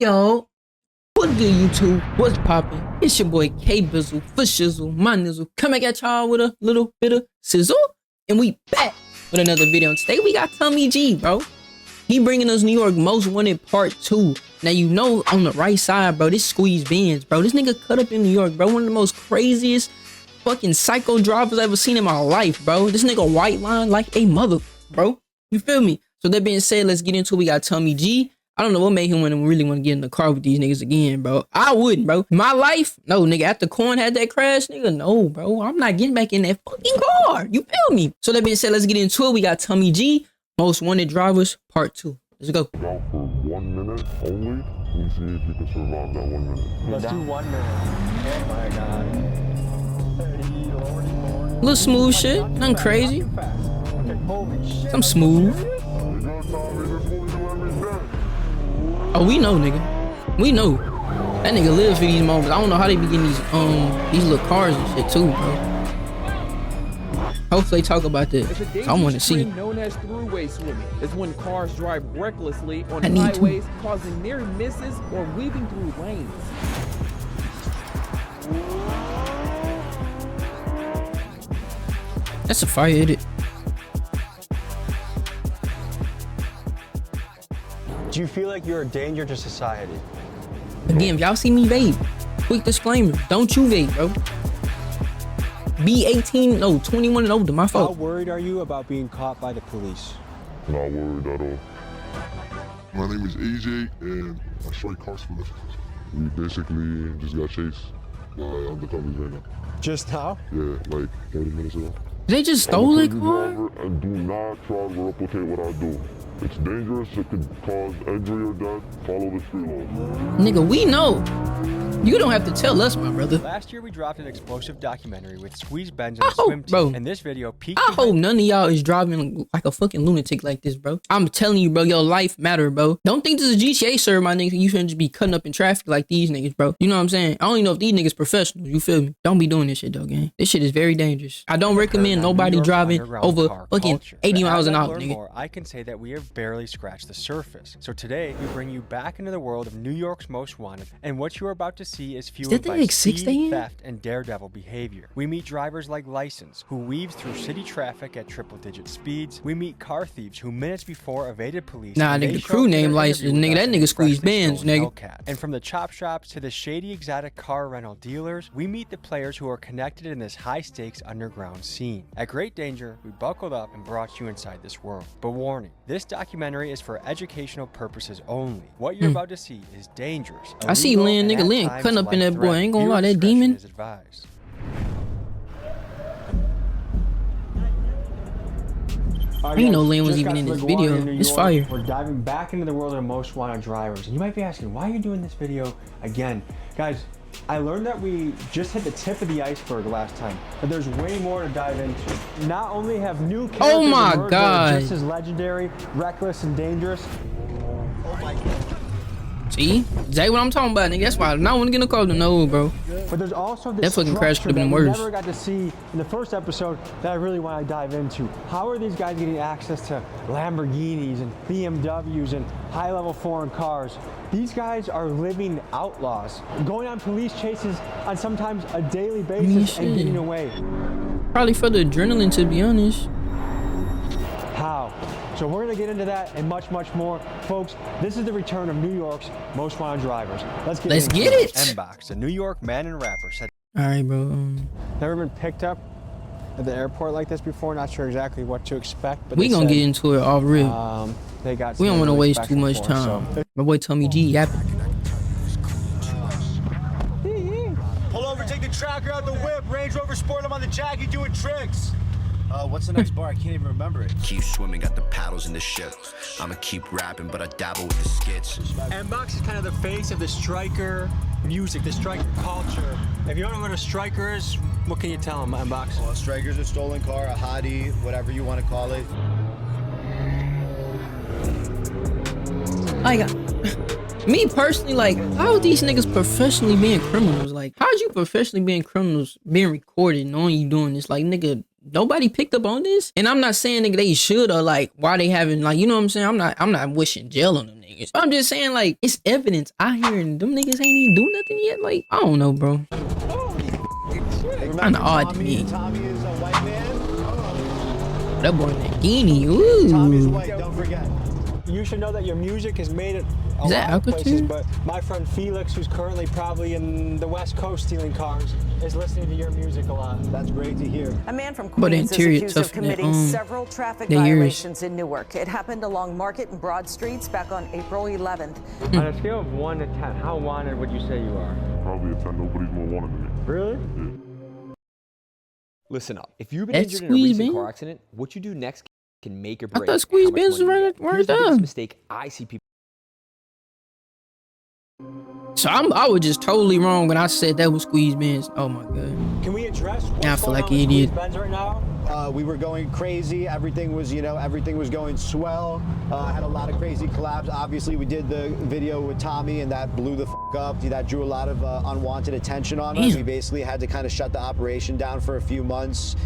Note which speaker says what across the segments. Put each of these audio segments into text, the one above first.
Speaker 1: Yo, what's good, YouTube? What's poppin'? It's your boy KbizzleReacts for shizzle, my nizzle. Coming at y'all with a little bit of sizzle, and we back with another video. And today we got Tommy G, bro. He bringing us New York Most Wanted Part 2. Now you know on the right side, bro, this squeeze Benz, bro. This nigga cut up in New York, bro. One of the most craziest fucking psycho drivers I've ever seen in my life, bro. This nigga white line like a mother, bro. You feel me? So that being said, let's get into it. We got Tommy G. I don't know what made him really want to get in the car with these niggas again, bro. I wouldn't, bro. My life, no, nigga. After Corn had that crash, nigga, no, bro. I'm not getting back in that fucking car. You feel me? So that being said, let's get into it. We got Tommy G, Most Wanted Drivers, Part 2. Let's go.
Speaker 2: Down for 1 minute only. Let me see if you can survive that 1 minute.
Speaker 3: Let's do 1 minute. Oh my god.
Speaker 1: Little smooth shit. Nothing crazy. Some smooth. Oh, we know, nigga. We know. That nigga live for these moments. I don't know how they be getting these little cars and shit too, bro. Hopefully they talk about that. I want to see.
Speaker 4: Known as throughway swimming is when cars drive recklessly on highways, causing near misses or weaving through lanes.
Speaker 1: That's a fire edit.
Speaker 3: Do you feel like you're a danger to society?
Speaker 1: Again, if y'all see me vape, quick disclaimer, don't you vape, bro. Be 18, no, 21 and older, my fault.
Speaker 3: How worried are you about being caught by the police?
Speaker 2: Not worried at all. My name is AJ and I strike car specialists. We basically just got chased by undercovers right now.
Speaker 3: Just now?
Speaker 2: Yeah, like 30 minutes ago.
Speaker 1: They just stole a car?
Speaker 2: Driver, and do not try to replicate what I do. It's dangerous, it could cause injury or death. Follow the street laws.
Speaker 1: Nigga, we know. You don't have to tell us, my brother.
Speaker 3: Last year we dropped an explosive documentary with Squeeze Benz and the swim team.
Speaker 1: Bro.
Speaker 3: And this video peaked.
Speaker 1: I hope none of y'all is driving like a fucking lunatic like this, bro. I'm telling you, bro, your life matter, bro. Don't think this is a GTA server, my nigga. You shouldn't just be cutting up in traffic like these niggas, bro. You know what I'm saying? I don't even know if these niggas professionals. You feel me? Don't be doing this shit, though, gang. This shit is very dangerous. I don't recommend nobody driving over fucking 80 miles an hour, nigga.
Speaker 3: I can say that we have barely scratched the surface. So today we bring you back into the world of New York's Most Wanted, and what you are about to see is fueled by speed, theft, and daredevil behavior. We meet drivers like License, who weaves through city traffic at triple-digit speeds. We meet car thieves who minutes before evaded police.
Speaker 1: Nah, nigga, the crew name License, nigga. That nigga squeeze Benz, nigga.
Speaker 3: And from the chop shops to the shady exotic car rental dealers, we meet the players who are connected in this high-stakes underground scene. At great danger, we buckled up and brought you inside this world. But warning, this documentary is for educational purposes only. What you're about to see is dangerous.
Speaker 1: I see Lynn, nigga. Lynn cutting up in that boy. I ain't gonna lie, that demon.
Speaker 3: I
Speaker 1: didn't know Lynn was even in this video. It's fire.
Speaker 3: We're diving back into the world of Most Wanted Drivers. And you might be asking, why are you doing this video again? Guys, I learned that we just hit the tip of the iceberg last time, but there's way more to dive into. Not only have new characters emerged that are just as legendary, reckless, and dangerous.
Speaker 4: Oh my god.
Speaker 1: See? Exactly what I'm talking about, nigga. That's why I don't want to get in the car to no, bro.
Speaker 3: But there's also this
Speaker 1: that fucking crash could have been worse.
Speaker 3: We never got to see in the first episode that I really want to dive into. How are these guys getting access to Lamborghinis and BMWs and high-level foreign cars? These guys are living outlaws, going on police chases on sometimes a daily basis and getting away.
Speaker 1: Probably for the adrenaline, to be honest.
Speaker 3: How? So we're gonna get into that and much, much more. Folks, this is the return of New York's Most Wanted Drivers. Let's get
Speaker 1: it.
Speaker 3: Mbox, a New York man and rapper, said,
Speaker 1: all right, bro.
Speaker 3: Never been picked up at the airport like this before. Not sure exactly what to expect, but
Speaker 1: we gonna get into it off real.
Speaker 3: They got
Speaker 1: we don't want to waste too much time. My boy Tommy G yapping.
Speaker 5: Pull over, take the tracker out the whip. Range Rover Sport, I'm on the Jackie doing tricks.
Speaker 6: What's the next bar? I can't even remember it.
Speaker 7: Keep swimming, got the paddles in the ship. I'ma keep rapping, but I dabble with the skits.
Speaker 3: Mbox is kind of the face of the striker music, the striker culture. If you don't know what a striker is, what can you tell them, Mbox?
Speaker 6: Well, a striker's a stolen car, a hottie, whatever you want to call it.
Speaker 1: Like, me personally, like, how are these niggas professionally being criminals? Like, how's you professionally being criminals being recorded knowing you doing this? Like, nigga, nobody picked up on this. And I'm not saying that they should, or like why they haven't, like, you know what I'm saying? I'm not wishing jail on them niggas. I'm just saying, like, it's evidence out here and them niggas ain't even do nothing yet. Like, I don't know, bro. Kinda odd to me.
Speaker 6: Tommy is a white man.
Speaker 1: That boy Nagini, ooh.
Speaker 6: Tommy's white, don't forget.
Speaker 3: You should know that your music is made at a
Speaker 1: Is that
Speaker 3: lot of places,
Speaker 1: Alcatraz?
Speaker 3: but my friend Felix, who's currently probably in the West Coast stealing cars, is listening to your music a lot.
Speaker 6: That's great to hear.
Speaker 8: A man from
Speaker 1: But the
Speaker 8: Queens is
Speaker 1: interior
Speaker 8: accused of
Speaker 1: tough than,
Speaker 8: committing several traffic
Speaker 1: the ears.
Speaker 8: violations in Newark. It happened along Market and Broad Streets back on April 11th.
Speaker 3: On a scale of 1 to 10, how wanted would you say you are?
Speaker 2: Probably a 10. Nobody's more wanted than me.
Speaker 3: Really?
Speaker 2: Yeah.
Speaker 9: Listen up. If you've been
Speaker 1: That's
Speaker 9: injured in a
Speaker 1: Squeeze
Speaker 9: recent
Speaker 1: Ben?
Speaker 9: car accident, what you do next can make or
Speaker 1: I
Speaker 9: break.
Speaker 1: thought Squeeze
Speaker 9: how much
Speaker 1: Ben's
Speaker 9: money you
Speaker 1: right
Speaker 9: get. Here's the
Speaker 1: there.
Speaker 9: biggest mistake I see people.
Speaker 1: So I was just totally wrong when I said that was Squeeze Benz. Oh my god.
Speaker 3: Can we address what's
Speaker 1: Now I feel
Speaker 3: going
Speaker 1: like
Speaker 3: on
Speaker 1: an
Speaker 3: with
Speaker 1: idiot.
Speaker 3: Squeeze Benz right now?
Speaker 6: We were going crazy. Everything was, everything was going swell. Had a lot of crazy collabs. Obviously, we did the video with Tommy, and that blew the f up. That drew a lot of unwanted attention on us.
Speaker 1: Damn.
Speaker 6: We basically had to kind of shut the operation down for a few months.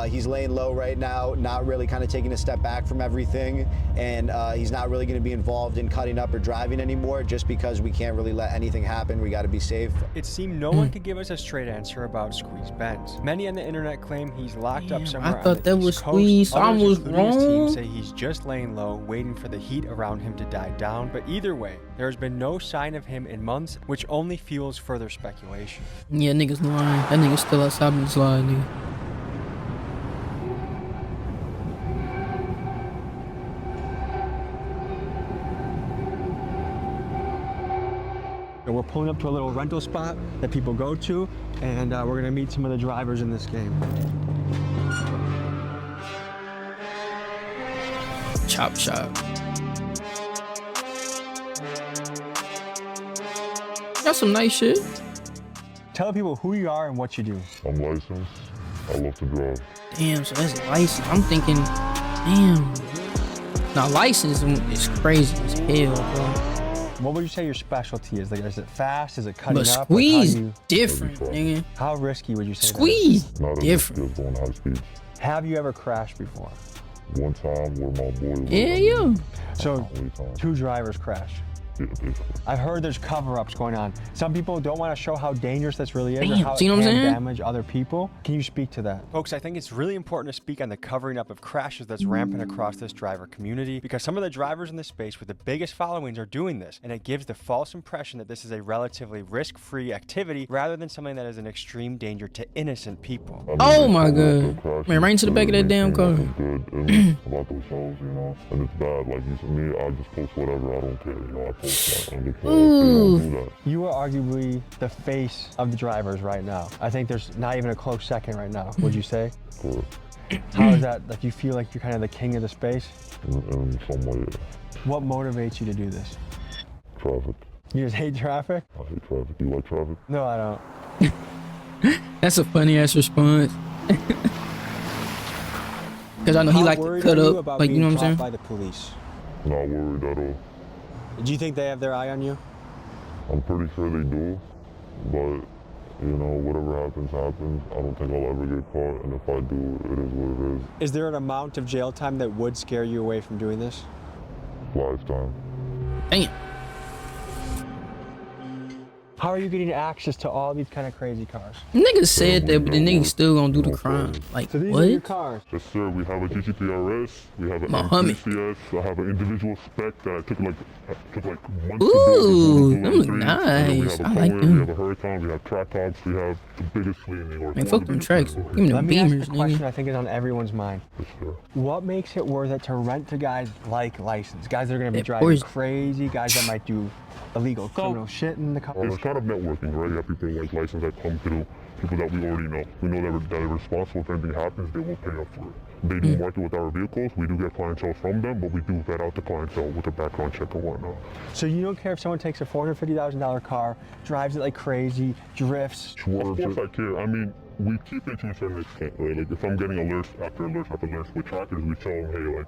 Speaker 6: He's laying low right now, not really kind of taking a step back from everything, and he's not really going to be involved in cutting up or driving anymore, just because we can't really let anything happen. We got to be safe.
Speaker 3: It seemed no one could give us a straight answer about Squeeze Benz. Many on the internet claim he's locked up
Speaker 1: Damn,
Speaker 3: somewhere
Speaker 1: I thought
Speaker 3: on the
Speaker 1: that
Speaker 3: East
Speaker 1: was
Speaker 3: Coast.
Speaker 1: Squeeze, so I
Speaker 3: Others,
Speaker 1: was
Speaker 3: including his team,
Speaker 1: wrong.
Speaker 3: say he's just laying low, waiting for the heat around him to die down. But either way, there has been no sign of him in months, which only fuels further speculation.
Speaker 1: Yeah, niggas lying. That nigga's still outside in the slide, nigga.
Speaker 3: So we're pulling up to a little rental spot that people go to, and we're gonna meet some of the drivers in this game.
Speaker 1: Chop shop. Got some nice shit.
Speaker 3: Tell people who you are and what you do.
Speaker 2: I'm licensed. I love to drive.
Speaker 1: Damn, so that's license. I'm thinking, damn. Now license is crazy as hell, bro.
Speaker 3: What would you say your specialty is? Like, is it fast? Is it cutting
Speaker 1: But
Speaker 3: up?
Speaker 1: Squeeze
Speaker 3: Like, how do you-
Speaker 1: different, nigga.
Speaker 3: How risky would you say?
Speaker 1: Squeeze
Speaker 2: Not as
Speaker 1: different.
Speaker 2: just going high speed.
Speaker 3: Have you ever crashed before?
Speaker 2: One time where my boy was.
Speaker 1: Yeah.
Speaker 3: So,
Speaker 2: 3 times.
Speaker 3: 2 drivers crashed.
Speaker 2: Yeah, basically.
Speaker 3: I've heard there's cover-ups going on. Some people don't want to show how dangerous this really is or
Speaker 1: Damn,
Speaker 3: how it
Speaker 1: see what I'm
Speaker 3: can
Speaker 1: saying?
Speaker 3: damage other people. Can you speak to that? Folks, I think it's really important to speak on the covering up of crashes that's rampant across this driver community, because some of the drivers in this space with the biggest followings are doing this, and it gives the false impression that this is a relatively risk-free activity rather than something that is an extreme danger to innocent people.
Speaker 2: I mean,
Speaker 1: Oh
Speaker 2: they
Speaker 1: my
Speaker 2: cover up
Speaker 1: god.
Speaker 2: the crashes,
Speaker 1: Man, right into the back of that
Speaker 2: they
Speaker 1: damn
Speaker 2: seem
Speaker 1: car.
Speaker 2: like it's good and about themselves, and it's bad. Like, you see me, I just post whatever, I don't care, I post that on the phone, so
Speaker 1: Ooh.
Speaker 2: don't do that.
Speaker 3: You are arguably the face of the drivers right now. I think there's not even a close second right now, would you say?
Speaker 2: Correct.
Speaker 3: How is that? Like, you feel like you're kind of the king of the space?
Speaker 2: In some way, yeah.
Speaker 3: What motivates you to do this?
Speaker 2: Traffic.
Speaker 3: You just hate traffic?
Speaker 2: I hate traffic. You like traffic?
Speaker 3: No, I don't.
Speaker 1: That's a funny ass response. Cause I know he
Speaker 3: How
Speaker 1: like to
Speaker 3: worried
Speaker 1: cut
Speaker 3: are you
Speaker 1: up,
Speaker 3: about
Speaker 1: like, you
Speaker 3: being
Speaker 1: know what I'm
Speaker 3: caught
Speaker 1: saying?
Speaker 3: by the police?
Speaker 2: Not worried at all.
Speaker 3: Do you think they have their eye on you?
Speaker 2: I'm pretty sure they do, but, whatever happens, happens. I don't think I'll ever get caught, and if I do, it is what it is.
Speaker 3: Is there an amount of jail time that would scare you away from doing this?
Speaker 2: Lifetime.
Speaker 1: Damn.
Speaker 3: How are you getting access to all these kind of crazy cars?
Speaker 1: Niggas said that, but the niggas still gonna do the crime. Like,
Speaker 3: So these are your
Speaker 1: what?
Speaker 3: cars.
Speaker 2: Yes, sir. We have a GT3 RS. We have an
Speaker 1: Muhammad.
Speaker 2: MCS. I have an individual spec that I took like months
Speaker 1: Ooh,
Speaker 2: to build.
Speaker 1: them look nice. I like
Speaker 2: We
Speaker 1: them.
Speaker 2: have a Huracan. We have track tops. We have the biggest fleet in New York.
Speaker 1: Man, fuck them tracks. Give me
Speaker 3: Let
Speaker 1: them
Speaker 3: me ask
Speaker 1: beamers,
Speaker 3: a question
Speaker 1: nigga.
Speaker 3: I think is on everyone's mind.
Speaker 2: Yes, sir.
Speaker 3: What makes it worth it to rent to guys like License? Guys that are going to be
Speaker 1: That
Speaker 3: driving
Speaker 1: poison.
Speaker 3: crazy, guys that might do illegal criminal shit in the car.
Speaker 2: It's kind of networking, right? You have people like License that come through, people that we already know. We know that they're responsible if anything happens, they will pay up for it. They do market with our vehicles. We do get clientele from them, but we do vet out the clientele with a background check or whatnot.
Speaker 3: So you don't care if someone takes a $450,000 car, drives it like crazy, drifts?
Speaker 2: Of course I care. I mean, we keep it to a certain extent, right? Like if I'm getting alerts after alerts after alerts with trackers, we tell them, hey, like,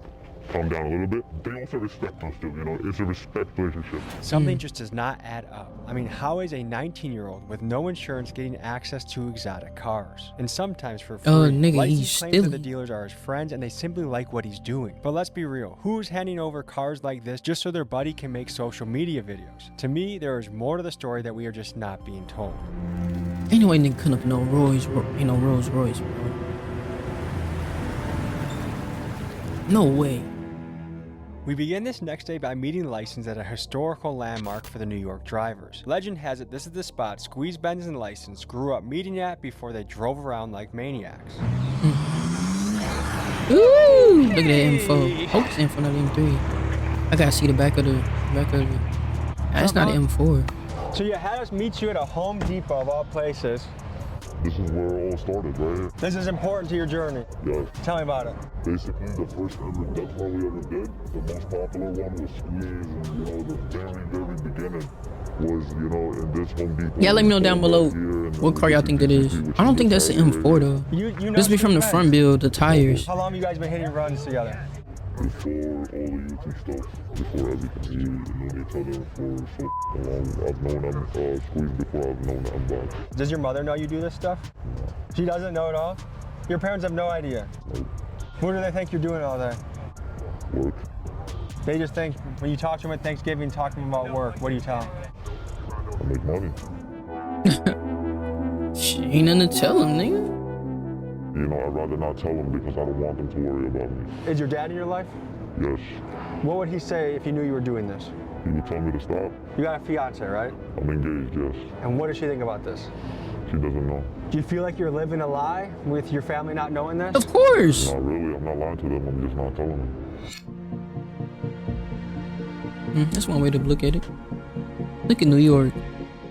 Speaker 2: calm down a little bit. They also respect us too, you know, it's a respect relationship.
Speaker 3: Something just does not add up. I mean, how is a 19-year-old with no insurance getting access to exotic cars? And sometimes for free.
Speaker 1: Nigga, he's
Speaker 3: claims that the
Speaker 1: stealing.
Speaker 3: dealers are his friends and they simply like what he's doing. But let's be real, who's handing over cars like this just so their buddy can make social media videos? To me, there is more to the story that we are just not being told.
Speaker 1: Ain't no way nigga couldn't have no Rolls Royce, bro. No way.
Speaker 3: We begin this next day by meeting License at a historical landmark for the New York drivers. Legend has it this is the spot Squeeze Benz and License grew up meeting at before they drove around like maniacs.
Speaker 1: Ooh, look at that M4. Hope it's M4, not M3. I gotta see the back of the. That's not an M4.
Speaker 3: So you had us meet you at a Home Depot of all places.
Speaker 2: This is where it all started, right here.
Speaker 3: This is important to your journey.
Speaker 2: Yes.
Speaker 3: Tell me about it.
Speaker 2: Basically, the first ever death row we ever did, the most popular one was Squeeze, and you know, the very beginning was, you know, in this Home Depot.
Speaker 1: Yeah, let me know down below what car y'all think that is. I don't think that's an M4 though.
Speaker 3: You know
Speaker 1: this be from the front build, the tires.
Speaker 3: How long have you guys been hitting runs together?
Speaker 2: Before all the YouTube stuff, before everything, we've known each other for so long. I've known them, Squeeze before I've known them back.
Speaker 3: Does your mother know you do this stuff?
Speaker 2: No.
Speaker 3: She doesn't know at all? Your parents have no idea?
Speaker 2: No.
Speaker 3: What do they think you're doing all day?
Speaker 2: Work.
Speaker 3: They just think, when you talk to them at Thanksgiving, talk to them about work, what do you tell them?
Speaker 2: I make money.
Speaker 1: Ain't nothing to tell them, nigga.
Speaker 2: You know, I'd rather not tell them because I don't want them to worry about me.
Speaker 3: Is your dad in your life?
Speaker 2: Yes.
Speaker 3: What would he say if he knew you were doing this?
Speaker 2: He would tell me to stop.
Speaker 3: You got a fiance, right?
Speaker 2: I'm engaged, yes.
Speaker 3: And what does she think about this?
Speaker 2: She doesn't know.
Speaker 3: Do you feel like you're living a lie with your family not knowing this?
Speaker 1: Of course.
Speaker 2: Not really. I'm not lying to them. I'm just not telling them.
Speaker 1: That's one way to look at it. Look at New York.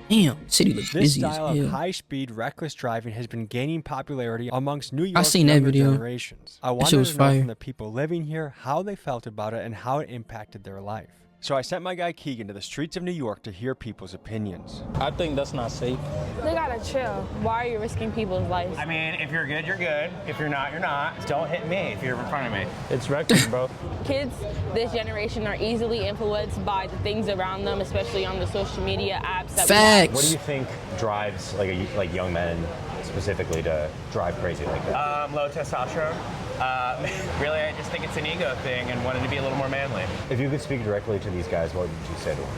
Speaker 1: Damn, city looks
Speaker 3: This
Speaker 1: busy
Speaker 3: style
Speaker 1: as
Speaker 3: of
Speaker 1: hell.
Speaker 3: high-speed, reckless driving has been gaining popularity amongst New York's
Speaker 1: I seen that
Speaker 3: younger
Speaker 1: video.
Speaker 3: generations. I
Speaker 1: That
Speaker 3: wanted
Speaker 1: shit was
Speaker 3: to know
Speaker 1: fire.
Speaker 3: from the people living here how they felt about it and how it impacted their life. So I sent my guy Keegan to the streets of New York to hear people's opinions.
Speaker 10: I think that's not safe.
Speaker 11: They gotta chill. Why are you risking people's lives?
Speaker 12: I mean, if you're good, you're good. If you're not, you're not. Don't hit me if you're in front of me.
Speaker 10: It's reckless, bro.
Speaker 11: Kids this generation are easily influenced by the things around them, especially on the social media apps. That
Speaker 1: Facts.
Speaker 12: What do you think drives like young men specifically to drive crazy like that? Low testosterone. Really, I just think it's an ego thing and wanting to be a little more manly. If you could speak directly to these guys, what would you say to them?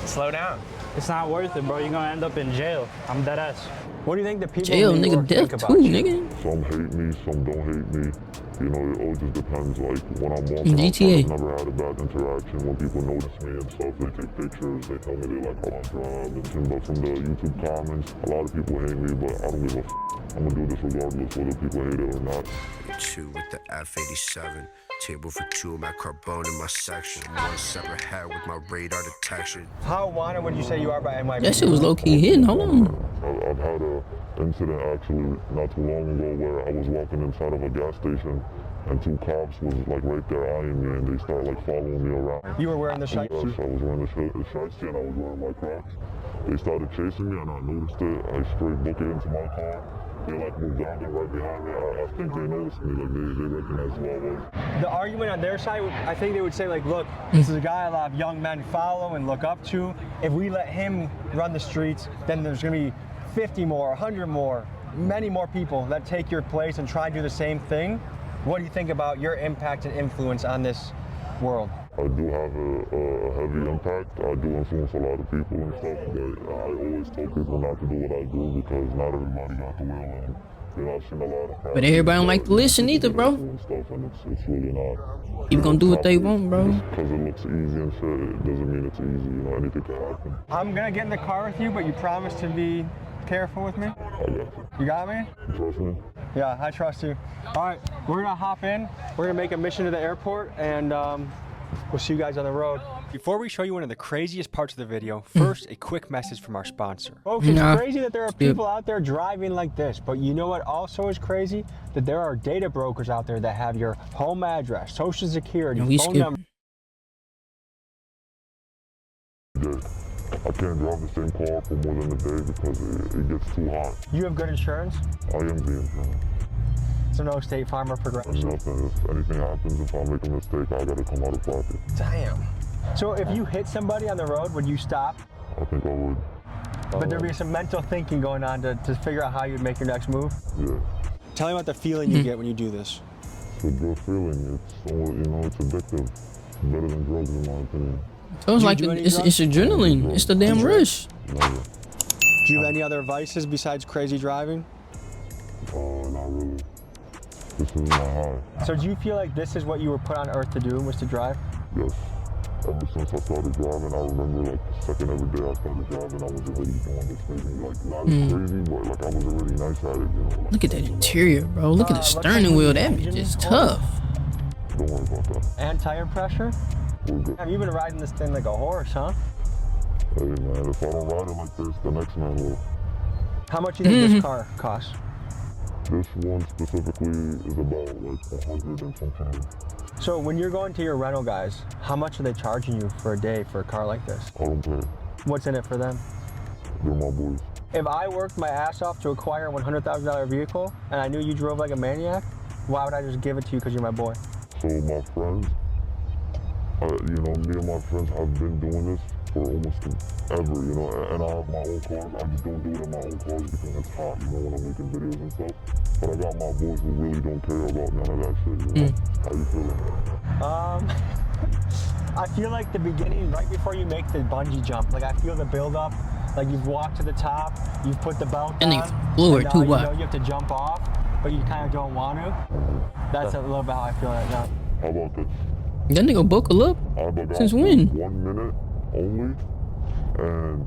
Speaker 12: Slow down.
Speaker 10: It's not worth it, bro. You're gonna end up in jail. I'm dead ass.
Speaker 3: What do you think the people
Speaker 1: Jail,
Speaker 3: in New
Speaker 1: nigga,
Speaker 3: York think
Speaker 1: death
Speaker 3: about
Speaker 1: too,
Speaker 3: you?
Speaker 1: nigga.
Speaker 2: Some hate me, some don't hate me. You know, it all just depends. Like, when I'm walking
Speaker 1: GTA.
Speaker 2: outside, I've never had a bad interaction. When people notice me and stuff, they take pictures, they tell me they like how I drive. But from the YouTube comments, a lot of people hate me, but I don't give a f***. I'm gonna do this regardless whether people hate it or not.
Speaker 7: 2 with the F87. Table for 2, my carbone in my section. 1 separate head with my radar detection.
Speaker 3: How wanted would you say you are by NYC?
Speaker 1: That shit was low-key hitting. Hold on.
Speaker 2: I've had a incident actually not too long ago where I was walking inside of a gas station and 2 cops was like right there eyeing me and they started like following me around.
Speaker 3: You were wearing the shirt?
Speaker 2: Yes, I was wearing the shiesty and I was wearing my Crocs. They started chasing me and I noticed it. I straight booked it into my car. They like moved down there right behind me. I think they noticed me, like they recognized who I was.
Speaker 3: The argument on their side, I think they would say like, look, this is a guy a lot of young men follow and look up to. If we let him run the streets, then there's gonna be 50 more, 100 more, many more people that take your place and try to do the same thing. What do you think about your impact and influence on this world?
Speaker 2: I do have a heavy impact. I do influence a lot of people and stuff, but I always tell people not to do what I do because not everybody got the will, and you know, I've seen a lot of.
Speaker 1: But everybody don't like to listen either, bro.
Speaker 2: And stuff, and it's really not.
Speaker 1: People gonna do what they want, bro.
Speaker 2: Because it looks easy and shit, it doesn't mean it's easy. You know, anything can happen.
Speaker 3: I'm gonna get in the car with you, but you promise to be careful with me?
Speaker 2: I got you.
Speaker 3: You got me?
Speaker 2: You trust me?
Speaker 3: Yeah, I trust you. All right, we're gonna hop in. We're gonna make a mission to the airport, and we'll see you guys on the road. Before we show you one of the craziest parts of the video, first a quick message from our sponsor. Folks, it's crazy that there are people out there driving like this, but you know what also is crazy? That there are data brokers out there that have your home address, social security, phone number.
Speaker 2: I can't drive the same car for more than a day because it gets too hot.
Speaker 3: You have good insurance?
Speaker 2: I am the insurance.
Speaker 3: So no State Farm or Progressive?
Speaker 2: Nothing. If anything happens, if I make a mistake, I gotta come out of pocket.
Speaker 3: Damn. So if you hit somebody on the road, would you stop?
Speaker 2: I think I would.
Speaker 3: But there'd be some mental thinking going on to figure out how you'd make your next move?
Speaker 2: Yeah.
Speaker 3: Tell me about the feeling you get when you do this.
Speaker 2: It's a good feeling. It's, it's addictive. It's better than drugs in my opinion.
Speaker 1: So it's like it's adrenaline. It's the damn rush.
Speaker 2: Never.
Speaker 3: Do you have any other vices besides crazy driving?
Speaker 2: Not really. This is my high.
Speaker 3: So do you feel like this is what you were put on earth to do, was to drive?
Speaker 2: Yes. Ever since I started driving, I remember like the second every day I started driving, I was already doing this thing. Like not as crazy, but like I was already nice at it, you know. Like,
Speaker 1: look at that interior, bro. Look at the steering wheel. That bitch is tough.
Speaker 2: Don't worry about that.
Speaker 3: And tire pressure?
Speaker 2: Good.
Speaker 3: Have you been riding this thing like a horse, huh?
Speaker 2: Hey man, if I don't ride it like this, the next man will.
Speaker 3: How much do you think this car costs?
Speaker 2: This one specifically is about like 100 and some change.
Speaker 3: So when you're going to your rental guys, how much are they charging you for a day for a car like this?
Speaker 2: I don't pay.
Speaker 3: What's in it for them?
Speaker 2: They're my boys.
Speaker 3: If I worked my ass off to acquire a $100,000 vehicle and I knew you drove like a maniac, why would I just give it to you because you're my boy?
Speaker 2: So my friends, me and my friends have been doing this for almost ever, and I have my own cars. I just don't do it in my own cars because it's hot, when I'm making videos and stuff. But I got my boys who really don't care about none of that shit, How you feeling?
Speaker 3: I feel like the beginning, right before you make the bungee jump, like I feel the build up, like you've walked to the top, you've put the belt
Speaker 1: and
Speaker 3: on,
Speaker 1: they blew it too what?
Speaker 3: You have to jump off, but you kind of don't want to. That's a little bit how I feel right now.
Speaker 2: How about this?
Speaker 1: That nigga buckle up? Since when?
Speaker 2: 1 minute only, and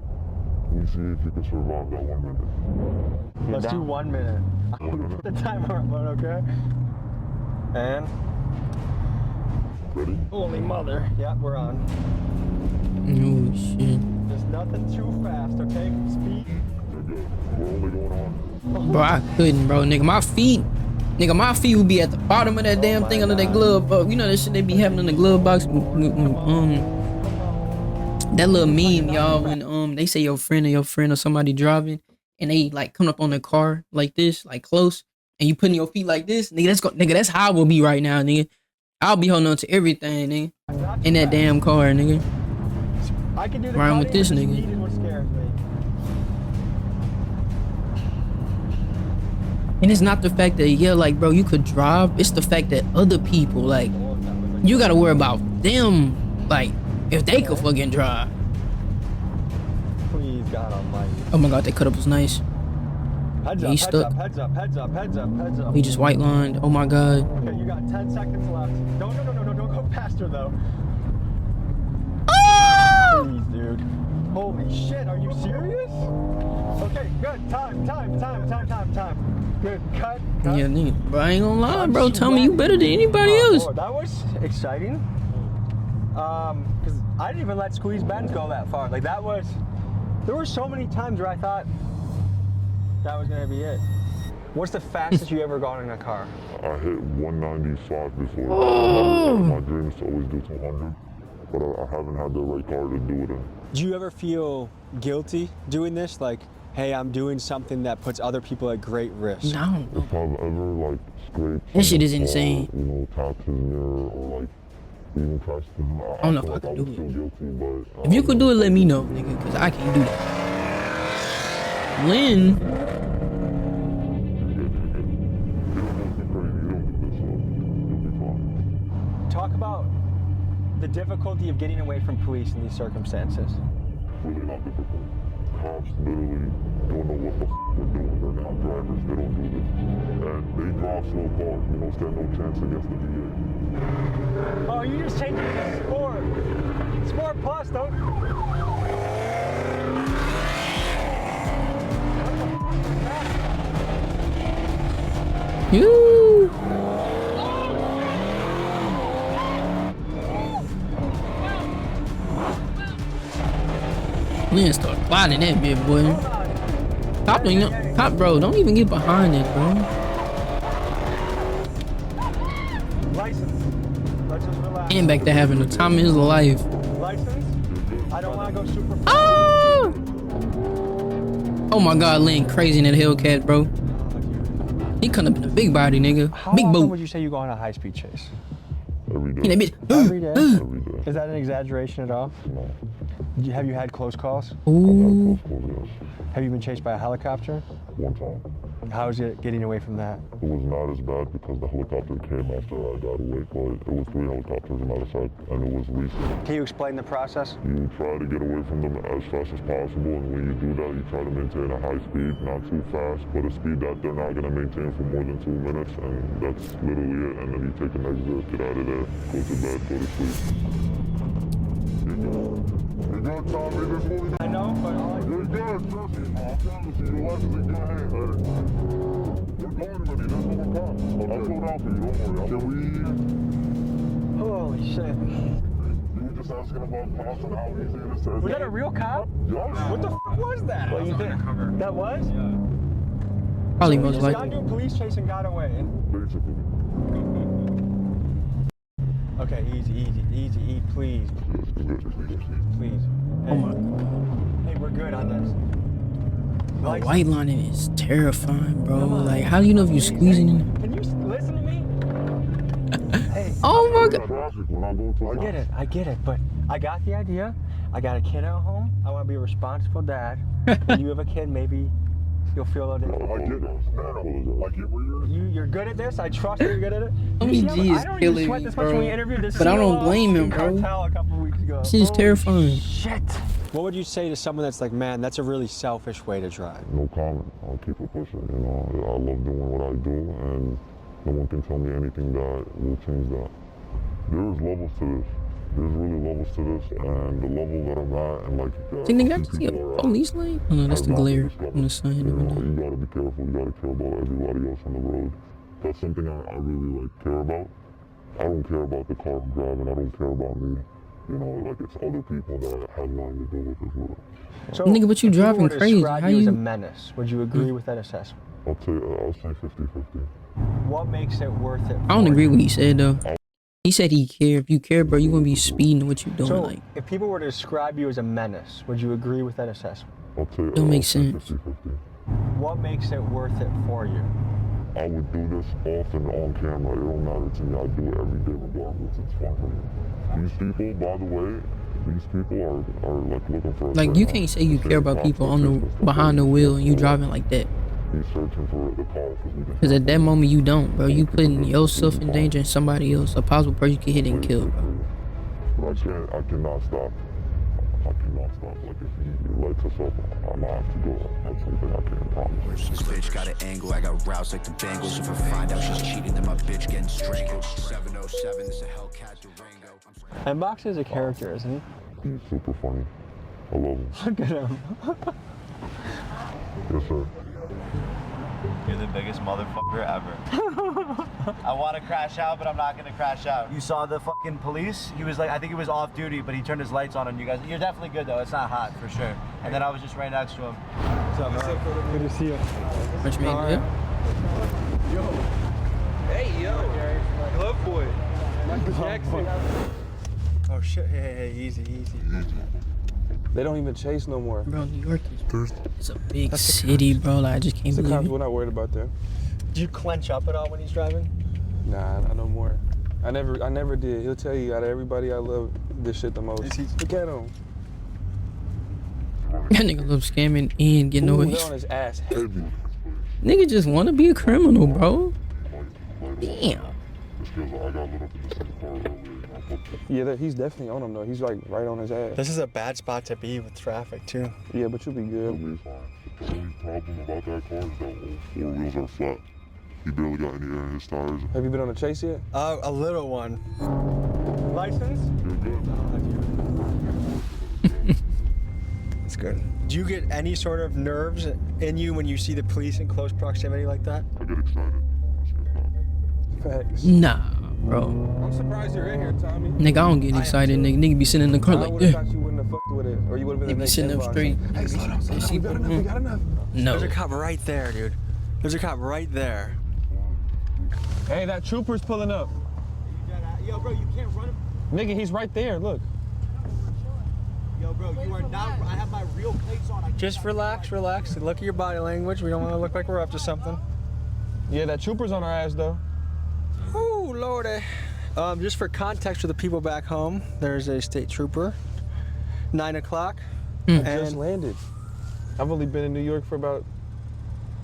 Speaker 2: we see if you can survive that 1 minute.
Speaker 3: Let's do 1 minute. Put the timer up, okay? And?
Speaker 2: Ready?
Speaker 3: Holy mother. Yeah, we're on.
Speaker 1: Oh shit.
Speaker 3: There's nothing too fast, okay? Speed.
Speaker 2: We're only going on.
Speaker 1: Bro, I couldn't, bro. Nigga, my feet would be at the bottom of that damn thing under that glove box. You know that shit they be having in the glove box? That little meme, y'all, when they say your friend or somebody driving and they like come up on the car like this, like close, and you putting your feet like this, nigga, that's how I will be right now, nigga. I'll be holding on to everything, nigga, in that damn car, nigga.
Speaker 3: I can do the
Speaker 1: riding with this nigga.
Speaker 3: Speed is what scares me.
Speaker 1: And it's not the fact that, like, bro, you could drive. It's the fact that other people, like, you gotta worry about them, like, if they could fucking drive.
Speaker 3: Please, God almighty.
Speaker 1: Oh my God, that cut up was nice.
Speaker 3: Heads
Speaker 1: He's
Speaker 3: up,
Speaker 1: stuck.
Speaker 3: heads up, heads up, heads up, heads up.
Speaker 1: He just white lined. Oh my God.
Speaker 3: Okay, you got 10 seconds left. No, don't go faster though.
Speaker 1: Oh!
Speaker 3: Please, dude. Holy shit, are you serious? Okay, good. Time. Good, cut.
Speaker 1: Yeah, nigga, bro, I ain't gonna lie, bro. Tell me you better than anybody else.
Speaker 3: Lord, that was exciting. Because I didn't even let Squeeze Benz go that far. Like there were so many times where I thought that was gonna be it. What's the fastest you ever gone in a car?
Speaker 2: I hit 195 before. Oh. My dream is to always do 200, but I haven't had the right car to do it in.
Speaker 3: Do you ever feel guilty doing this? Like, hey, I'm doing something that puts other people at great risk.
Speaker 1: No.
Speaker 2: If I've ever like scraped
Speaker 1: that shit is insane.
Speaker 2: Tapped his mirror or like even crashed his mirror.
Speaker 1: I don't know if I could do it.
Speaker 2: Guilty, but,
Speaker 1: if you could do it, let me know, nigga, because I can't do that. Lynn.
Speaker 3: Talk about the difficulty of getting away from police in these circumstances.
Speaker 2: Really not difficult. Cops literally don't know what the they're doing. They're not drivers. They don't do this. And they drive slow cars. Stand no chance against the DA.
Speaker 3: Oh, you just changed it to Sport. Sport Plus, don't.
Speaker 1: You. Lynn start plotting that bit, boy. Cop, bro, don't even get behind it, bro.
Speaker 3: License. Let's just relax.
Speaker 1: And back to having the time of his life.
Speaker 3: License. I don't want to go super fast.
Speaker 1: Oh my God, Lynn crazy in that Hellcat, bro. He come up in a big body, nigga.
Speaker 3: How
Speaker 1: Big
Speaker 3: often
Speaker 1: boot.
Speaker 3: would you say you go on a high-speed chase?
Speaker 2: Every day.
Speaker 1: In that bitch.
Speaker 3: Every day?
Speaker 2: Every day.
Speaker 3: Is that an exaggeration at all?
Speaker 2: No.
Speaker 3: Have you had close calls?
Speaker 1: Ooh.
Speaker 3: Have you been chased by a helicopter?
Speaker 2: One time.
Speaker 3: How is it getting away from that?
Speaker 2: It was not as bad because the helicopter came after I got away, but it was 3 helicopters, as a matter of fact, and it was recent.
Speaker 3: Can you explain the process?
Speaker 2: You try to get away from them as fast as possible, and when you do that, you try to maintain a high speed, not too fast, but a speed that they're not going to maintain for more than 2 minutes, and that's literally it. And then you take an exit, get out of there, go to bed, go to sleep. You're good, Tommy. This movie.
Speaker 3: I know, but
Speaker 2: you're good. Trust me. I promise you. Your life is in your hands. You're going with me. That's what we're caught. I'll slow down for you. Don't worry. Can we?
Speaker 3: Holy shit.
Speaker 2: You were just asking about cops and how easy it is to.
Speaker 3: Was that a real cop?
Speaker 2: Yes.
Speaker 3: What the fuck was that? Well, you think that was? Yeah.
Speaker 1: Probably
Speaker 3: So
Speaker 1: most
Speaker 3: you just
Speaker 1: likely.
Speaker 3: got into a police chase and got away.
Speaker 2: Basically.
Speaker 3: Okay, easy, please. Please. Hey,
Speaker 1: Oh my god.
Speaker 3: Hey, we're good on this.
Speaker 1: Oh, white lining is terrifying, bro. Like, how do you know if you're squeezing in?
Speaker 3: Can you listen to me? Hey.
Speaker 1: Oh my god.
Speaker 3: I get it, but I got the idea. I got a kid at home. I want to be a responsible dad. When you have a kid, maybe you'll feel a little
Speaker 2: I get it. I get where
Speaker 3: you're good at this. I trust that you're good at it.
Speaker 1: Homie G is killing me, bro. But I don't blame him, bro.
Speaker 3: A couple weeks ago.
Speaker 1: She's terrifying.
Speaker 3: Shit. What would you say to someone that's like, man, that's a really selfish way to drive?
Speaker 2: No comment. I'll keep it pushing. You know, I love doing what I do, and no one can tell me anything that will change that. There's levels to this. There's really levels to this, and the level that I'm at, and like,
Speaker 1: Think they got to see a police light? Oh no, that's the glare on the sign.
Speaker 2: You know, you gotta be careful. You gotta care about everybody else on the road. That's something I really like care about. I don't care about the car I'm driving. I don't care about me. You know, like it's other people that have nothing to do with this world.
Speaker 3: So,
Speaker 1: nigga, but you driving crazy.
Speaker 3: Describe
Speaker 1: How
Speaker 3: you as a
Speaker 1: you?
Speaker 3: menace. Would you agree with that assessment?
Speaker 2: I'll say 50-50.
Speaker 3: What makes it worth it?
Speaker 1: I don't agree with what he said though. He said he care. If you care, bro, you wouldn't be speeding to what you doing.
Speaker 3: So,
Speaker 1: Like,
Speaker 3: if people were to describe you as a menace, would you agree with that assessment?
Speaker 1: don't make sense.
Speaker 2: 50-50.
Speaker 3: What makes it worth it for you?
Speaker 2: I would do this often on camera. It don't matter to me. I do it every day regardless. It's fun for me. These people, by the way, these people are like looking for.
Speaker 1: Like you can't say you care about people on the behind the wheel and you driving like that.
Speaker 2: He's searching for the car
Speaker 1: Because at that moment you don't, bro. You putting yourself in danger and somebody else, a possible person you can hit and kill, bro.
Speaker 2: But I cannot stop. I cannot stop. Like if he lights us up, I'm gonna have to go. That's something I can't promise.
Speaker 7: This bitch got an angle, I got roused like the Bengals. If I find out she's cheating, then my bitch getting strangled. 707, this a Hellcat Durango.
Speaker 3: And Box is a character, isn't he?
Speaker 2: He's super funny. I love him.
Speaker 3: Look at him.
Speaker 2: Yes, sir.
Speaker 5: You're the biggest motherfucker ever. I want to crash out, but I'm not going to crash out. You saw the fucking police? He was like, I think he was off duty, but he turned his lights on you guys. You're definitely good, though. It's not hot, for sure. And then I was just right next to him. What's up, man?
Speaker 3: Good to see you.
Speaker 1: What you mean, good?
Speaker 4: Yo. Hey, yo. Glove boy. Michael Jackson.
Speaker 3: Oh, shit. Hey, easy.
Speaker 13: They don't even chase no more.
Speaker 1: Bro, New York is it's a big city, bro. Like, I just can't believe it.
Speaker 13: We're not worried about that.
Speaker 3: Do you clench up at all when he's driving?
Speaker 13: Nah, not no more. I never did. He'll tell you out of everybody I love this shit the most. Look at him.
Speaker 1: That nigga love scamming and getting away.
Speaker 13: He's on his ass heavy.
Speaker 1: Nigga just want to be a criminal, bro. Damn.
Speaker 13: Yeah, he's definitely on him though. He's like right on his ass.
Speaker 3: This is a bad spot to be with traffic too.
Speaker 13: Yeah, but you'll be good.
Speaker 2: The only problem about that car is that all 4 wheels are flat. He barely got any air in his tires.
Speaker 13: Have you been on a chase yet?
Speaker 3: A little one. License? That's good. Do you get any sort of nerves in you when you see the police in close proximity like that?
Speaker 2: I get excited.
Speaker 13: Facts.
Speaker 1: Nah, bro.
Speaker 13: I'm surprised you're in here, Tommy.
Speaker 1: Nigga, I don't get excited, nigga. Nigga be sitting in the car like,
Speaker 13: I thought you wouldn't have fucked with it, or you would have been
Speaker 1: They be sitting up straight.
Speaker 13: Hey, slow down. We got enough.
Speaker 1: No.
Speaker 3: There's a cop right there, dude. There's a cop right there.
Speaker 13: Hey, that trooper's pulling up.
Speaker 5: Yo, bro, you can't run him.
Speaker 13: Nigga, he's right there. Look.
Speaker 5: Yo, bro, you are not. I have my real plates on.
Speaker 3: Just relax. Look at your body language. We don't want to look like we're up to something.
Speaker 13: Yeah, that trooper's on our ass though.
Speaker 3: Oh, Lordy. Just for context for the people back home, there's a state trooper. 9 o'clock.
Speaker 13: I just landed. I've only been in New York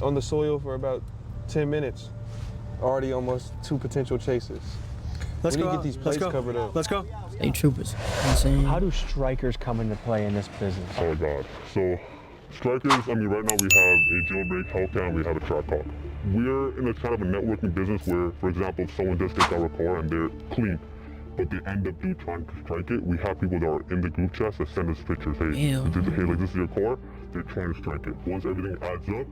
Speaker 13: on the soil for about 10 minutes. Already almost 2 potential chases.
Speaker 3: Let's
Speaker 13: we
Speaker 3: go.
Speaker 13: Need to get these plates covered up.
Speaker 3: Let's go.
Speaker 1: State troopers. Insane.
Speaker 3: How do strikers come into play in this business?
Speaker 2: Oh my God. So strikers, I mean, right now we have a jailbreak, Hellcat, we have a track hawk. We're in a kind of a networking business where, for example, if someone just gets our car and they're clean, but they end up trying to strike it, we have people that are in the group chats that send us pictures. Hey, like, this is your car. They're trying to strike it. Once everything adds up,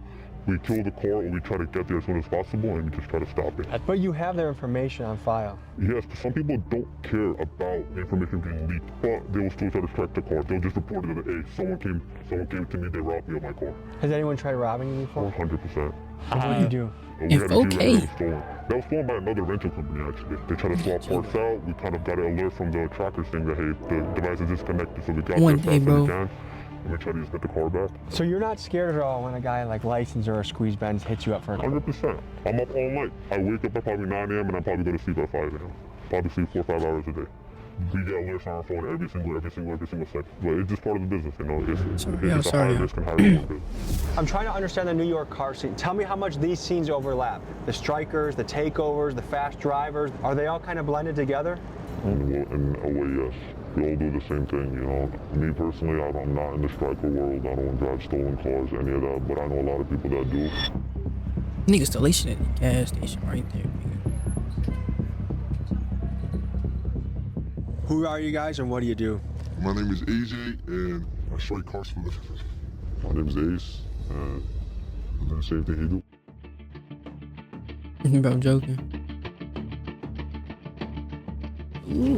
Speaker 2: we kill the car, or we try to get there as soon as possible, and we just try to stop it.
Speaker 3: But you have their information on file.
Speaker 2: Yes, but some people don't care about the information being leaked, but they will still try to strike the car. They'll just report it that, hey, someone came to me, they robbed me of my car.
Speaker 3: Has anyone tried robbing you before?
Speaker 2: 100%.
Speaker 3: What do you do?
Speaker 2: We had a few that was stolen. That was stolen by another rental company, actually. They tried to swap parts out. We kind of got an alert from the tracker saying that, hey, the device is disconnected, so we got there as fast as we can. And we try to just get the car back.
Speaker 3: So you're not scared at all when a guy like License or a Squeeze Benz hits you up for a
Speaker 2: 100%. I'm up all night. I wake up at probably 9 a.m. and I probably go to sleep at 5 a.m. Probably sleep 4 or 5 hours a day. We get alerts on our phone every single second. But it's just part of the business, you know. It's a high risk and high reward business.
Speaker 3: I'm trying to understand the New York car scene. Tell me how much these scenes overlap. The strikers, the takeovers, the fast drivers, are they all kind of blended together?
Speaker 2: In a way, yes. We all do the same thing, you know. Me personally, I'm not in the striker world. I don't drive stolen cars, any of that, but I know a lot of people that do.
Speaker 1: Nigga installation at the gas station right there, nigga.
Speaker 3: Who are you guys and what do you do?
Speaker 2: My name is AJ and I strike cars for living. My name is Ace and I do the same thing he do.
Speaker 1: Bro, I'm joking.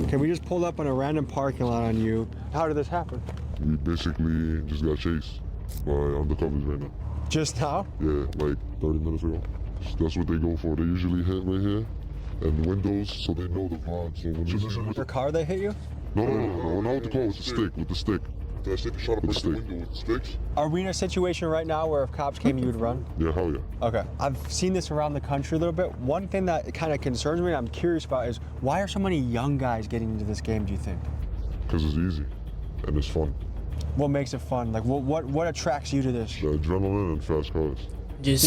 Speaker 3: Okay, we just pulled up on a random parking lot on you. How did this happen?
Speaker 2: We basically just got chased by undercovers right now.
Speaker 3: Just now?
Speaker 2: Yeah, like 30 minutes ago. That's what they go for. They usually hit right here and windows so they know the vibe. So when this is
Speaker 3: with the car they hit you?
Speaker 2: No, not with the car, with the stick, with the stick. That stick shot up the window with the sticks.
Speaker 3: Are we in a situation right now where if cops came, you would run?
Speaker 2: Yeah, hell yeah.
Speaker 3: Okay. I've seen this around the country a little bit. One thing that kind of concerns me and I'm curious about is why are so many young guys getting into this game, do you think?
Speaker 2: Because it's easy and it's fun.
Speaker 3: What makes it fun? Like what attracts you to this?
Speaker 2: The adrenaline and fast cars.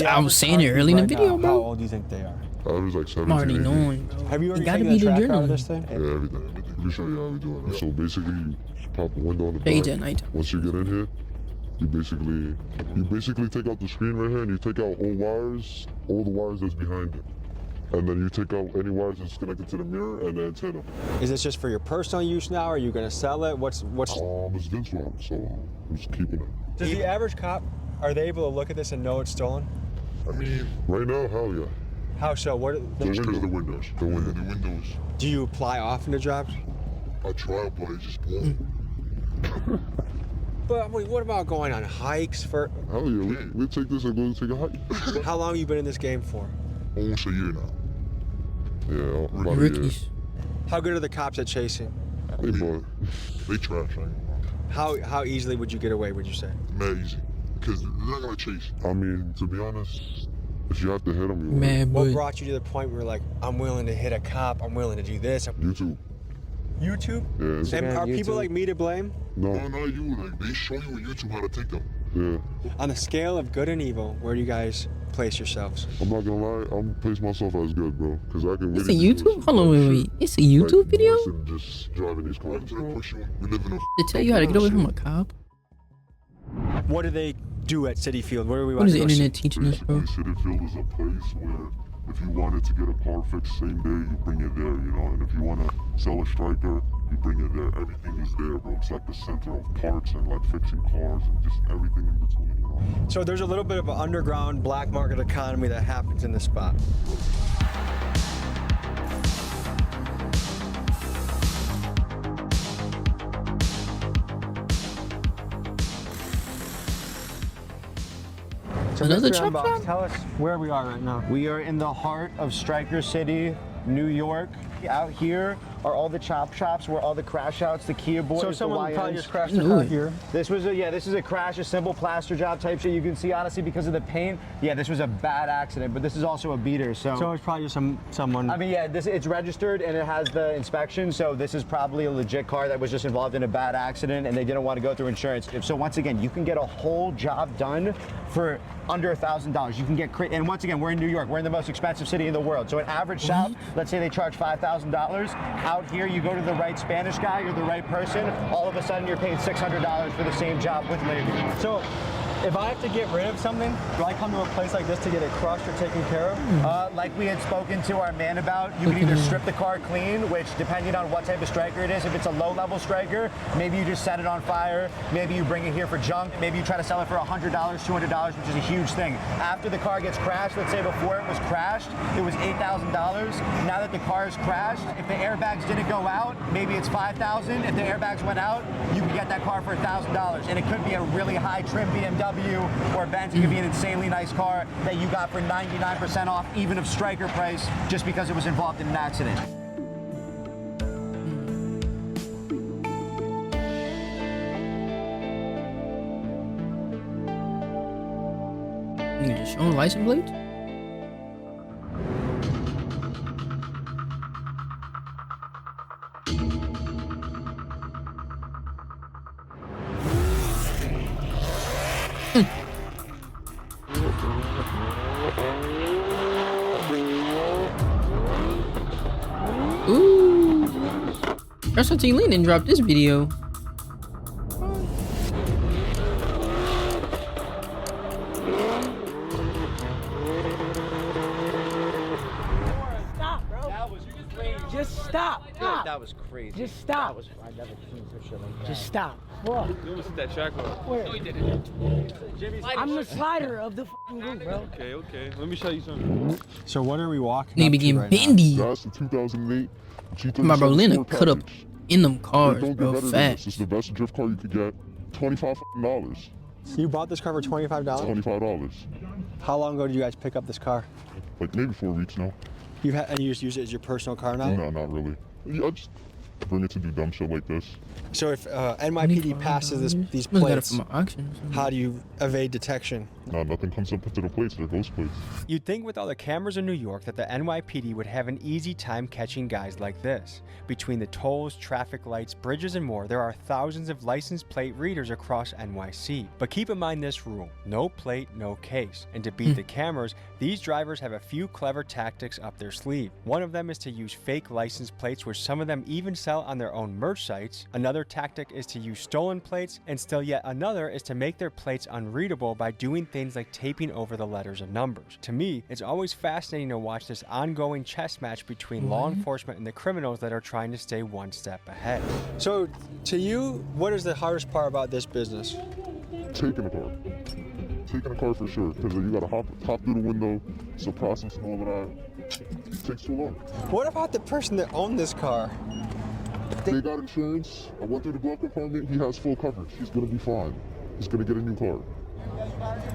Speaker 1: I was saying it early in the video, bro.
Speaker 3: How old do you think they are?
Speaker 2: I was like 17.
Speaker 1: I'm already knowing, bro.
Speaker 3: Have you already
Speaker 1: gotta
Speaker 3: taken
Speaker 1: be
Speaker 3: the
Speaker 1: the
Speaker 3: track out of
Speaker 1: adrenaline.
Speaker 3: this thing?
Speaker 2: Yeah, everything. Let me show you how we do it. So basically, you pop a window on the
Speaker 1: Page
Speaker 2: back.
Speaker 1: at night.
Speaker 2: Once you get in here, you basically take out the screen right here and you take out all the wires that's behind it. And then you take out any wires that's connected to the mirror and the antenna.
Speaker 3: Is this just for your personal use now? Or are you gonna sell it? What's
Speaker 2: It's Vince one, so I'm just keeping it.
Speaker 3: Does the average cop, are they able to look at this and know it's stolen?
Speaker 2: I mean, right now, hell yeah.
Speaker 3: How so? What?
Speaker 2: The windows. The windows.
Speaker 3: Do you apply often to jobs?
Speaker 2: I try, but I just won't.
Speaker 3: But wait, what about going on hikes for?
Speaker 2: Hell yeah, we take this and go take a hike.
Speaker 3: How long have you been in this game for?
Speaker 2: Almost a year now. Yeah, about
Speaker 1: Rookies.
Speaker 3: How good are the cops at chasing?
Speaker 2: They trash.
Speaker 3: How easily would you get away, would you say?
Speaker 2: Mad easy. Because they're not gonna chase. I mean, to be honest, if you have to hit them, you
Speaker 1: Man,
Speaker 3: what brought you to the point where like, I'm willing to hit a cop, I'm willing to do this?
Speaker 2: YouTube.
Speaker 3: YouTube?
Speaker 2: Yeah.
Speaker 3: And are people
Speaker 2: YouTube.
Speaker 3: like me to blame?
Speaker 2: No, not you. Like, they show you on YouTube how to take them. Yeah.
Speaker 3: On the scale of good and evil, where do you guys place yourselves?
Speaker 2: I'm not gonna lie, I'm place myself as good, bro. Because I can
Speaker 1: It's a
Speaker 2: really
Speaker 1: YouTube? Hold on, wait. It's a YouTube video?
Speaker 2: Just driving these cars. We live in a
Speaker 1: They tell you how to get away from a cop?
Speaker 3: What do they do at City Field? Where do we
Speaker 1: What
Speaker 3: want
Speaker 1: is
Speaker 3: to
Speaker 1: the
Speaker 3: go
Speaker 1: internet
Speaker 3: see?
Speaker 1: teaching us, bro?
Speaker 2: City Field is a place where if you wanted to get a car fixed same day, you bring it there, you know. And if you want to sell a striker, you bring it there. Everything is there, bro. It's like the center of parts and like fixing cars and just everything in between, you know.
Speaker 3: So there's a little bit of an underground black market economy that happens in this spot. So
Speaker 1: Another
Speaker 3: Mr.
Speaker 1: chop
Speaker 3: Unbox,
Speaker 1: shop?
Speaker 3: tell us where we are right now.
Speaker 5: We are in the heart of Striker City, New York.
Speaker 6: Out here are all the chop shops where all the crash outs, the Kia boys,
Speaker 3: So someone
Speaker 6: the
Speaker 3: probably
Speaker 6: YNs.
Speaker 3: just crashed their car here.
Speaker 6: This was a crash, a simple plaster job type shit. You can see honestly because of the paint. Yeah, this was a bad accident, but this is also a beater. So
Speaker 3: it's probably just someone.
Speaker 6: I mean, yeah, it's registered and it has the inspection. So this is probably a legit car that was just involved in a bad accident and they didn't want to go through insurance. So once again, you can get a whole job done for under $1,000. You can get, and once again, we're in New York. We're in the most expensive city in the world. So an average shop, let's say they charge $5,000. Out here, you go to the right Spanish guy, you're the right person. All of a sudden, you're paying $600 for the same job with labor.
Speaker 3: So, if I have to get rid of something, do I come to a place like this to get it crushed or taken care of?
Speaker 6: Like we had spoken to our man about, you can either strip the car clean, which depending on what type of striker it is, if it's a low-level striker, maybe you just set it on fire, maybe you bring it here for junk, maybe you try to sell it for $100, $200, which is a huge thing. After the car gets crashed, let's say before it was crashed, it was $8,000. Now that the car is crashed, if the airbags didn't go out, maybe it's $5,000. If the airbags went out, you can get that car for $1,000. And it could be a really high trim BMW or Benz. It could be an insanely nice car that you got for 99% off, even of striker price, just because it was involved in an accident.
Speaker 1: You just showing license plates? Ooh, that's what T-Lean didn't drop this video.
Speaker 14: Stop, bro. That was crazy. Just stop. Stop.
Speaker 15: That was crazy.
Speaker 14: Just stop.
Speaker 15: That was, I never seen some shit like that.
Speaker 14: Just stop. What?
Speaker 13: You almost hit that track off.
Speaker 14: Where?
Speaker 15: No, he didn't.
Speaker 14: I'm the slider of the fucking group, bro.
Speaker 13: Okay. Let me show you something.
Speaker 3: So what are we walking
Speaker 1: Nigga
Speaker 3: up
Speaker 1: be
Speaker 3: to
Speaker 1: getting
Speaker 3: right
Speaker 1: bendy.
Speaker 2: That's the 2008 G37
Speaker 1: My bro, Lena
Speaker 2: Sport
Speaker 1: cut up
Speaker 2: package.
Speaker 1: in them cars,
Speaker 2: Don't get
Speaker 1: bro,
Speaker 2: better than
Speaker 1: fat.
Speaker 2: this. This is the best drift car you could get. $25.
Speaker 3: You bought this car for $25?
Speaker 2: $25.
Speaker 3: How long ago did you guys pick up this car?
Speaker 2: Like maybe 4 weeks now.
Speaker 3: And you just use it as your personal car now?
Speaker 2: No, not really. I just bring it to do dumb shit like this.
Speaker 3: So if NYPD passes these
Speaker 1: Must got it
Speaker 3: plates,
Speaker 1: from an auction or something.
Speaker 3: how do you evade detection?
Speaker 2: No, nothing comes up into the plates. They're ghost plates.
Speaker 3: You'd think with all the cameras in New York that the NYPD would have an easy time catching guys like this. Between the tolls, traffic lights, bridges, and more, there are thousands of license plate readers across NYC. But keep in mind this rule: no plate, no case. And to beat the cameras, these drivers have a few clever tactics up their sleeve. One of them is to use fake license plates, which some of them even sell on their own merch sites. Another tactic is to use stolen plates, and still yet another is to make their plates unreadable by doing things like taping over the letters and numbers. To me, it's always fascinating to watch this ongoing chess match between law enforcement and the criminals that are trying to stay one step ahead. So, to you, what is the hardest part about this business?
Speaker 2: Taking a car. Taking a car for sure. Because you gotta hop through the window. It's a process and all of that. It takes too long.
Speaker 3: What about the person that owned this car?
Speaker 2: They got insurance. I went through the glove compartment. He has full coverage. He's gonna be fine. He's gonna get a new car.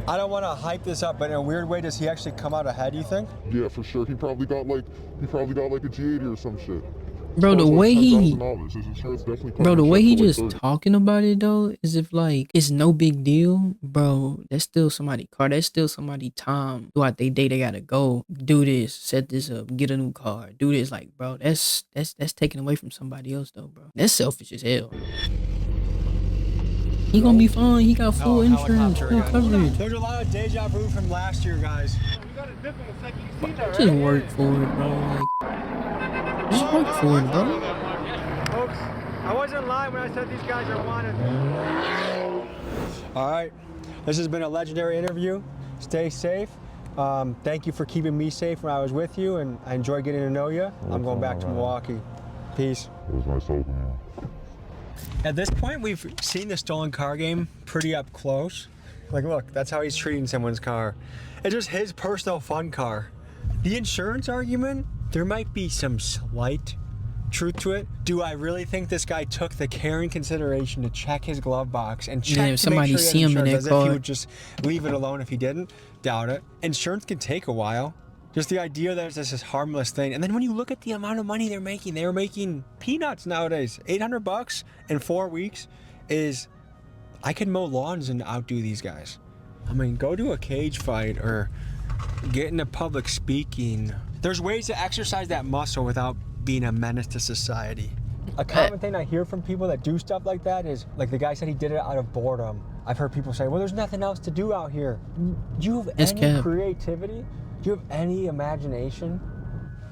Speaker 3: I don't want to hype this up, but in a weird way, does he actually come out ahead, you think?
Speaker 2: Yeah, for sure. He probably got like a G80 or some shit.
Speaker 1: Bro, the way he,
Speaker 2: His insurance definitely
Speaker 1: bro, the
Speaker 2: covers
Speaker 1: way he
Speaker 2: shit for
Speaker 1: just
Speaker 2: like 30.
Speaker 1: talking about it though, is if like it's no big deal, bro. That's still somebody's car. That's still somebody's time. Throughout their day, they gotta go do this, set this up, get a new car, do this. Like, bro, that's taken away from somebody else though, bro. That's selfish as hell. He gonna be fine. He got full insurance, full coverage.
Speaker 3: There's a lot of deja vu from last year, guys.
Speaker 1: Just work for it, bro. Like, just work for it, bro.
Speaker 3: Folks, I wasn't lying when I said these guys are wanted. All right, this has been a legendary interview. Stay safe. Thank you for keeping me safe when I was with you, and I enjoyed getting to know you. I'm going back to Milwaukee. Peace.
Speaker 2: It was nice talking to you.
Speaker 3: At this point, we've seen the stolen car game pretty up close. Like, look, that's how he's treating someone's car. It's just his personal fun car. The insurance argument, there might be some slight truth to it. Do I really think this guy took the care and consideration to check his glove box and check
Speaker 1: if
Speaker 3: to
Speaker 1: somebody
Speaker 3: make sure
Speaker 1: see him in that
Speaker 3: as if
Speaker 1: car,
Speaker 3: he would just leave it alone if he didn't? Doubt it. Insurance can take a while. Just the idea that it's just this harmless thing. And then when you look at the amount of money they're making peanuts nowadays. $800 in 4 weeks is, I could mow lawns and outdo these guys. I mean, go to a cage fight or get into public speaking. There's ways to exercise that muscle without being a menace to society. A common thing I hear from people that do stuff like that is, like the guy said he did it out of boredom. I've heard people say, well, there's nothing else to do out here. Do you have any creativity? Do you have any imagination?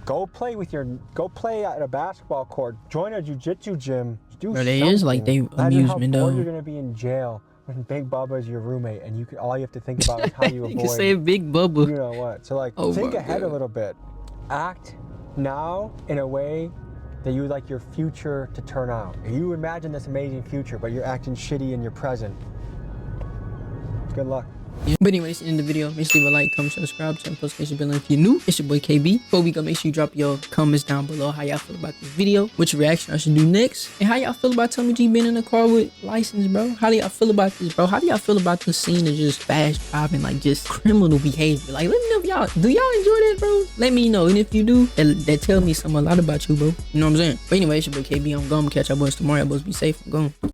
Speaker 3: Go play at a basketball court. Join a jiu-jitsu gym. Do
Speaker 1: Bro, they is like they amusement though.
Speaker 3: You're gonna be in jail when Big Bubba is your roommate, and all you have to think about is how you avoid.
Speaker 1: You can say Big Bubba.
Speaker 3: You know what? So like, think ahead a little bit. Act now in a way that you would like your future to turn out. You imagine this amazing future, but you're acting shitty in your present. Good luck.
Speaker 1: But anyway, this is the end of the video. Make sure you leave a like, comment, subscribe, turn notification bell on if you're new. It's your boy KB. Before we go, make sure you drop your comments down below how y'all feel about this video, which reaction I should do next, and how y'all feel about Tommy G being in the car with license, bro. How do y'all feel about this, bro? How do y'all feel about the scene of just fast driving, like just criminal behavior? Like, let me know if y'all do y'all enjoy that, bro? Let me know, and if you do, that tell me a lot about you, bro. You know what I'm saying? But anyway, it's your boy KB. I'm gonna catch y'all boys tomorrow. Y'all boys be safe. I'm gone.